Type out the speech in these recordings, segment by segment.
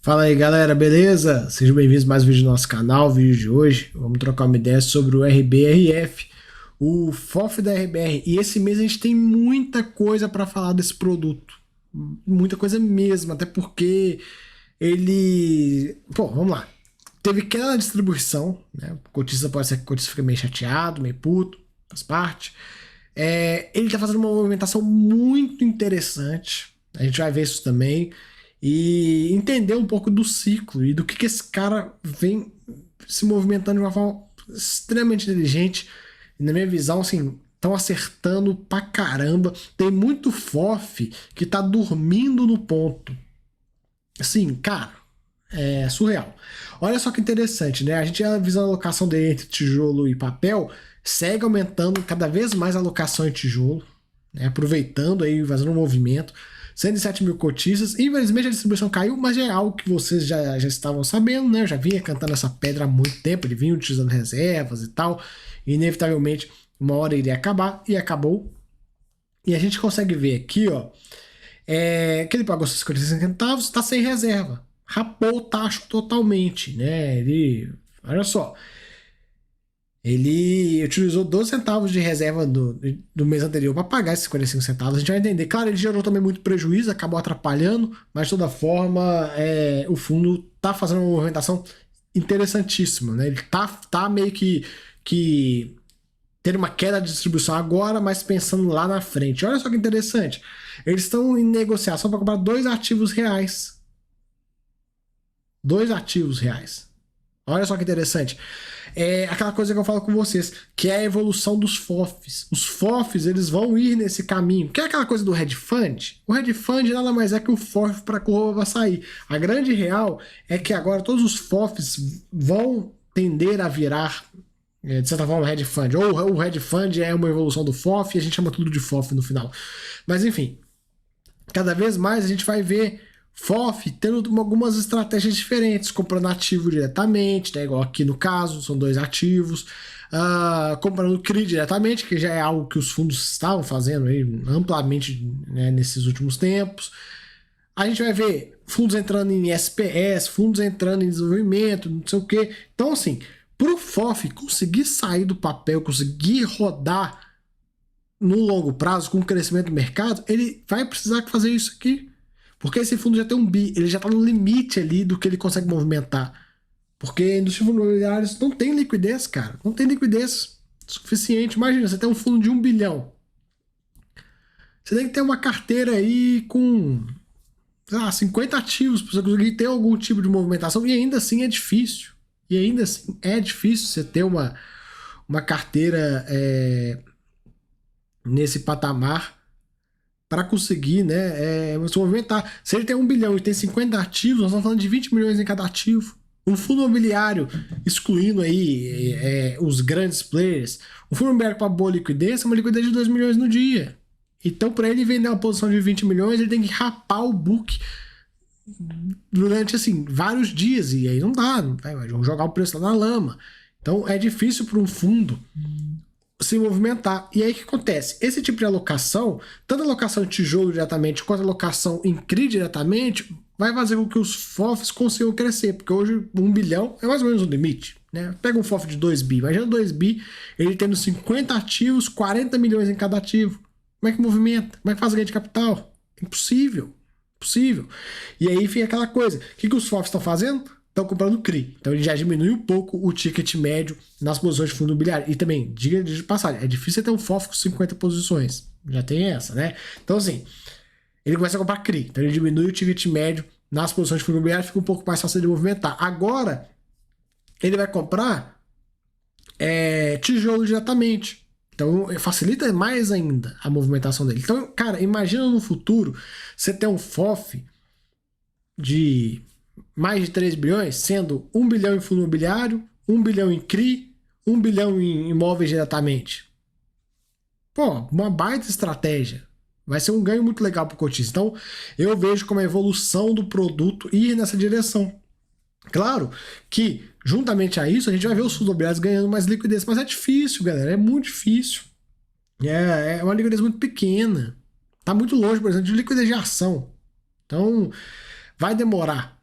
Fala aí galera, beleza? Sejam bem-vindos a mais um vídeo do nosso canal. O vídeo de hoje vamos trocar uma ideia sobre o RBRF, o FOF da RBR. E esse mês a gente tem muita coisa para falar desse produto, muita coisa mesmo, até porque ele. Pô, vamos lá. Teve queda na distribuição, né? O cotista pode ser que o cotista fique meio chateado, meio puto, faz parte. Ele tá fazendo uma movimentação muito interessante. A gente vai ver isso também e entender um pouco do ciclo e do que esse cara vem se movimentando de uma forma extremamente inteligente. E na minha visão, assim, estão acertando pra caramba. Tem muito FOF que tá dormindo no ponto. Assim, cara, é surreal. Olha só que interessante, né? A gente avisa a alocação dele entre tijolo e papel, segue aumentando cada vez mais a alocação em tijolo, né? Aproveitando aí, fazendo um movimento. 107 mil cotistas. Infelizmente a distribuição caiu, mas já é algo que vocês já estavam sabendo, né? Eu já vinha cantando essa pedra há muito tempo, ele vinha utilizando reservas e tal. E inevitavelmente, uma hora iria acabar, e acabou. E a gente consegue ver aqui, ó, que ele pagou 56 centavos, está sem reserva. Rapou o tacho totalmente, né? Olha só, ele utilizou 12 centavos de reserva do mês anterior para pagar esses 55 centavos. A gente vai entender. Claro, ele gerou também muito prejuízo, acabou atrapalhando, mas de toda forma, o fundo tá fazendo uma movimentação interessantíssima, né? Ele tá meio que ter uma queda de distribuição agora, mas pensando lá na frente. Olha só que interessante. Eles estão em negociação para comprar dois ativos reais. Dois ativos reais. Olha só que interessante. É aquela coisa que eu falo com vocês, que é a evolução dos FOFs. Os FOFs, eles vão ir nesse caminho. Que é aquela coisa do hedge fund. O hedge fund nada mais é que o FOF para curva sair. A grande real é que agora todos os FOFs vão tender a virar, de certa forma, hedge fund. Ou o hedge fund é uma evolução do FOF e a gente chama tudo de FOF no final. Mas enfim, cada vez mais a gente vai ver FOF tendo algumas estratégias diferentes, comprando ativo diretamente, né, igual aqui no caso, são dois ativos, comprando CRI diretamente, que já é algo que os fundos estavam fazendo aí amplamente, né, nesses últimos tempos. A gente vai ver fundos entrando em SPS, fundos entrando em desenvolvimento, não sei o quê. Então, assim, para o FOF conseguir sair do papel, conseguir rodar no longo prazo, com o crescimento do mercado, ele vai precisar fazer isso aqui. Porque esse fundo já tem um bi, ele já está no limite ali do que ele consegue movimentar. Porque a indústria imobiliária não tem liquidez, cara. Não tem liquidez suficiente. Imagina, você tem um fundo de 1 bilhão. Você tem que ter uma carteira aí com 50 ativos para você conseguir ter algum tipo de movimentação. E ainda assim é difícil. E ainda assim é difícil você ter uma carteira nesse patamar para conseguir, né, se movimentar. Se ele tem 1 bilhão e tem 50 ativos, nós estamos falando de 20 milhões em cada ativo. Um fundo imobiliário, excluindo aí os grandes players, um fundo imobiliário com uma boa liquidez, é uma liquidez de 2 milhões no dia. Então, para ele vender uma posição de 20 milhões, ele tem que rapar o book durante, assim, vários dias. E aí não dá, vai jogar o preço lá na lama. Então, é difícil para um fundo se movimentar. E aí o que acontece? Esse tipo de alocação, tanto a alocação em tijolo diretamente quanto a alocação em CRI diretamente, vai fazer com que os FOFs consigam crescer, porque hoje 1 bilhão é mais ou menos o limite. Né? Pega um FOF de 2 bi, imagina 2 bi, ele tendo 50 ativos, 40 milhões em cada ativo. Como é que movimenta? Como é que faz ganho de capital? Impossível. Impossível. E aí fica aquela coisa. O que os FOFs estão fazendo? Estão comprando CRI. Então ele já diminui um pouco o ticket médio nas posições de fundo imobiliário. E também, diga de passagem, é difícil você ter um FOF com 50 posições. Já tem essa, né? Então, assim, ele começa a comprar CRI. Então ele diminui o ticket médio nas posições de fundo imobiliário, fica um pouco mais fácil de movimentar. Agora, ele vai comprar tijolo diretamente. Então facilita mais ainda a movimentação dele. Então, cara, imagina no futuro você ter um FOF de mais de 3 bilhões, sendo 1 bilhão em fundo imobiliário, 1 bilhão em CRI, 1 bilhão em imóveis diretamente. Pô, uma baita estratégia. Vai ser um ganho muito legal para o cotista. Então, eu vejo como a evolução do produto ir nessa direção. Claro que, juntamente a isso, a gente vai ver os fundos imobiliários ganhando mais liquidez. Mas é difícil, galera. É muito difícil. É uma liquidez muito pequena. Tá muito longe, por exemplo, de liquidez de ação. Então, vai demorar.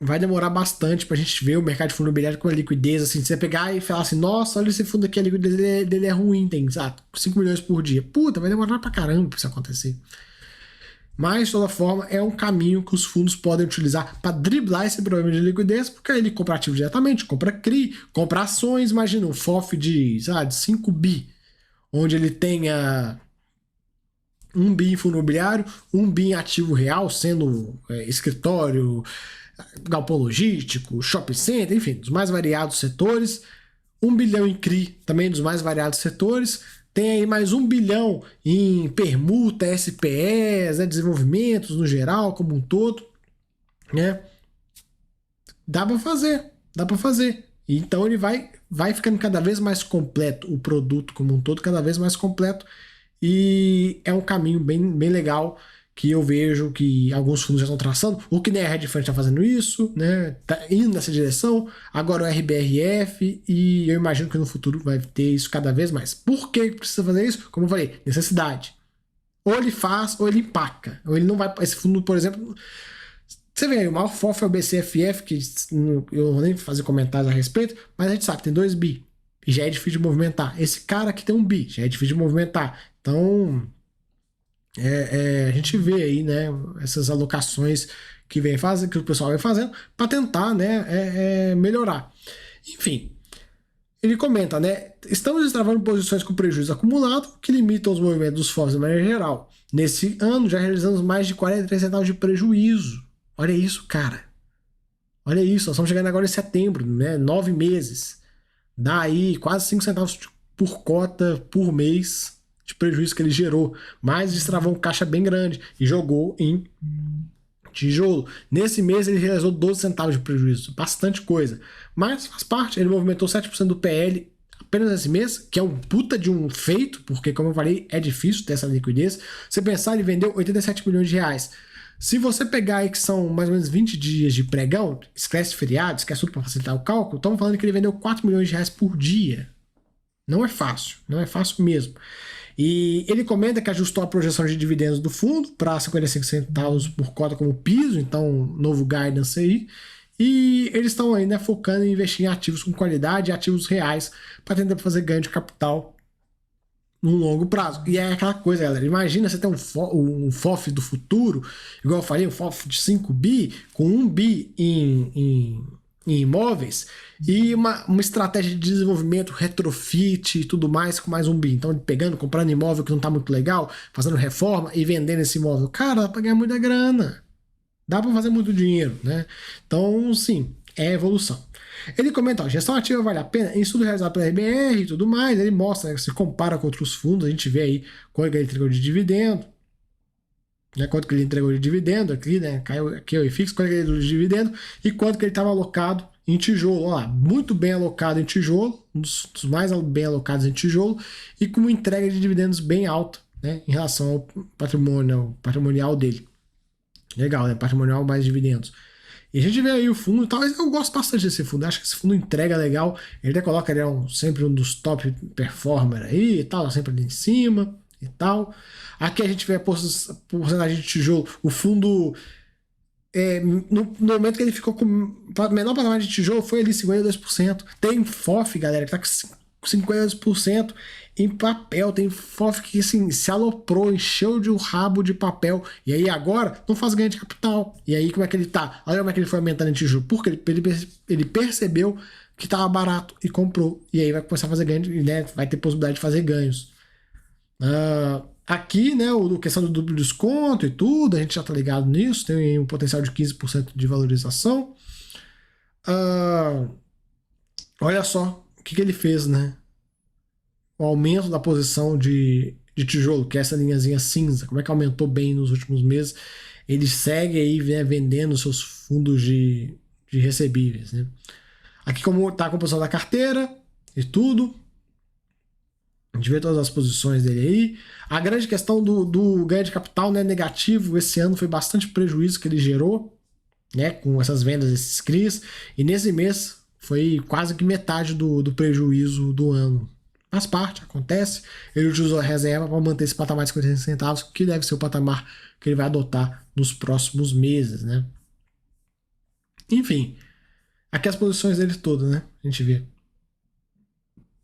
vai demorar bastante pra gente ver o mercado de fundo imobiliário com a liquidez, assim, você pegar e falar assim, nossa, olha esse fundo aqui, a liquidez dele é ruim, tem, 5 milhões por dia. Puta, vai demorar pra caramba pra isso acontecer. Mas, de toda forma, é um caminho que os fundos podem utilizar para driblar esse problema de liquidez, porque aí ele compra ativo diretamente, compra CRI, compra ações, imagina um FOF de 5 bi, onde ele tenha 1 bi em fundo imobiliário, 1 bi em ativo real, sendo escritório, galpão logístico, shopping center, enfim, dos mais variados setores. 1 bilhão em CRI, também dos mais variados setores. Tem aí mais 1 bilhão em permuta, SPEs, né, desenvolvimentos no geral, como um todo. Né? Dá para fazer, dá para fazer. Então ele vai ficando cada vez mais completo, o produto como um todo, cada vez mais completo. E é um caminho bem legal que eu vejo que alguns fundos já estão traçando. O que nem a Hedge Fund está fazendo isso, né? Tá indo nessa direção. Agora o RBRF, e eu imagino que no futuro vai ter isso cada vez mais. Por que precisa fazer isso? Como eu falei, necessidade. Ou ele faz, ou ele empaca. Ou ele não vai. Esse fundo, por exemplo. Você vê aí, o maior FOF é o BCFF, que eu não vou nem fazer comentários a respeito, mas a gente sabe, tem 2 bi. E já é difícil de movimentar. Esse cara aqui tem 1 bi, já é difícil de movimentar. Então, a gente vê aí, né, essas alocações que o pessoal vem fazendo para tentar, né, melhorar. Enfim, ele comenta, né, estamos destravando posições com prejuízo acumulado que limitam os movimentos dos FOFs de maneira geral. Nesse ano já realizamos mais de 43 centavos de prejuízo. Olha isso, cara. Olha isso, nós estamos chegando agora em setembro, né, 9 meses. Dá aí quase 5 centavos por cota por mês de prejuízo que ele gerou, mas destravou um caixa bem grande e jogou em tijolo. Nesse mês ele realizou 12 centavos de prejuízo, bastante coisa, mas faz parte, ele movimentou 7% do PL apenas nesse mês, que é um puta de um feito, porque como eu falei, é difícil ter essa liquidez. Você pensar, ele vendeu 87 milhões de reais. Se você pegar aí que são mais ou menos 20 dias de pregão, esquece feriado, esquece tudo para facilitar o cálculo, estamos falando que ele vendeu 4 milhões de reais por dia. Não é fácil mesmo. E ele comenta que ajustou a projeção de dividendos do fundo para 55 centavos por cota como piso, então novo guidance aí. E eles estão ainda focando em investir em ativos com qualidade, ativos reais, para tentar fazer ganho de capital num longo prazo. E é aquela coisa, galera. Imagina você ter um FOF do futuro, igual eu falei, um FOF de 5 bi, com 1 bi em imóveis, e uma estratégia de desenvolvimento, retrofit e tudo mais, com mais 1 bi. Então, pegando, comprando imóvel que não está muito legal, fazendo reforma e vendendo esse imóvel. Cara, dá para ganhar muita grana. Dá para fazer muito dinheiro, né? Então, sim, é evolução. Ele comenta, ó, gestão ativa vale a pena? Em estudo realizado pela RBR e tudo mais, ele mostra, né, se compara com outros fundos, a gente vê aí quanto que ele entregou de dividendo, né, quanto que ele entregou de dividendo aqui, né, caiu aqui o IFIX, quanto que ele entregou de dividendo e quanto que ele estava alocado em tijolo. Olha lá, muito bem alocado em tijolo, um dos mais bem alocados em tijolo e com uma entrega de dividendos bem alta, né, em relação ao patrimonial dele. Legal, né, patrimonial mais dividendos. E a gente vê aí o fundo, talvez eu gosto bastante desse fundo, acho que esse fundo entrega legal, ele até coloca ele sempre um dos top performer aí e tal, sempre ali em cima e tal. Aqui a gente vê a porcentagem de tijolo, o fundo, no momento que ele ficou com menor patamar de tijolo, foi ali 52%. Tem FOF, galera, que tá com 52% em papel, tem FOF que assim, se aloprou, encheu de um rabo de papel, e aí agora não faz ganho de capital. E aí como é que ele tá? Olha como é que ele foi aumentando em tijolo, porque ele percebeu que tava barato e comprou, e aí vai começar a fazer ganho, né? Vai ter possibilidade de fazer ganhos. Aqui, né, a questão do duplo desconto e tudo, a gente já tá ligado nisso, tem um potencial de 15% de valorização. Olha só o que ele fez, né? O aumento da posição de tijolo, que é essa linhazinha cinza, como é que aumentou bem nos últimos meses. Ele segue aí, né, vendendo seus fundos de recebíveis, né? Aqui como está a composição da carteira e tudo. A gente vê todas as posições dele aí. A grande questão do ganho de capital, né, negativo, esse ano foi bastante prejuízo que ele gerou, né, com essas vendas, esses CRIs. E nesse mês foi quase que metade do prejuízo do ano. Faz parte, acontece. Ele utilizou a reserva para manter esse patamar de 50 centavos, que deve ser o patamar que ele vai adotar nos próximos meses, né? Enfim, aqui as posições dele todas, né? A gente vê.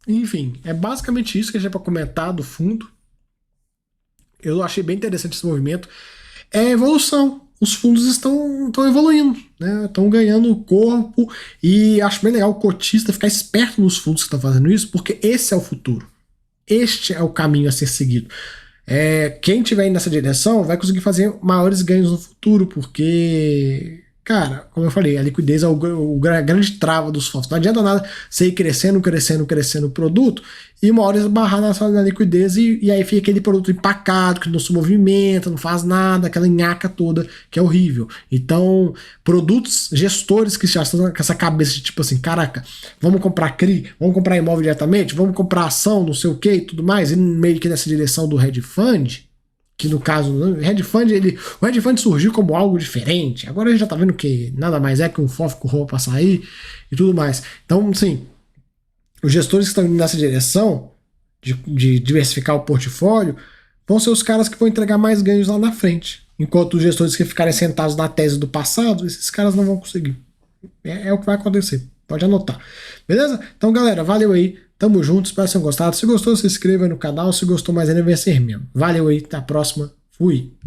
Enfim, é basicamente isso que a gente é para comentar do fundo. Eu achei bem interessante esse movimento. É a evolução. Os fundos estão evoluindo, né? Estão ganhando corpo e acho bem legal o cotista ficar esperto nos fundos que estão fazendo isso, porque esse é o futuro. Este é o caminho a ser seguido. Quem tiver indo nessa direção vai conseguir fazer maiores ganhos no futuro, porque, cara, como eu falei, a liquidez é a grande trava dos FOFs. Não adianta nada você ir crescendo, crescendo, crescendo o produto e uma hora esbarrar na liquidez e aí fica aquele produto empacado, que não se movimenta, não faz nada, aquela nhaca toda, que é horrível. Então, produtos, gestores que já estão com essa cabeça de tipo assim, caraca, vamos comprar CRI, vamos comprar imóvel diretamente, vamos comprar ação, não sei o que e tudo mais, e meio que nessa direção do hedge fund, que no caso, o hedge fund, o hedge fund surgiu como algo diferente. Agora a gente já tá vendo que nada mais é que um FOF com roupa para sair e tudo mais. Então, assim, os gestores que estão indo nessa direção de diversificar o portfólio vão ser os caras que vão entregar mais ganhos lá na frente. Enquanto os gestores que ficarem sentados na tese do passado, esses caras não vão conseguir. É o que vai acontecer. Pode anotar. Beleza? Então, galera, valeu aí. Tamo junto. Espero que tenham gostado. Se gostou, se inscreva no canal. Se gostou mais ainda, vem ser mesmo. Valeu aí. Até a próxima. Fui.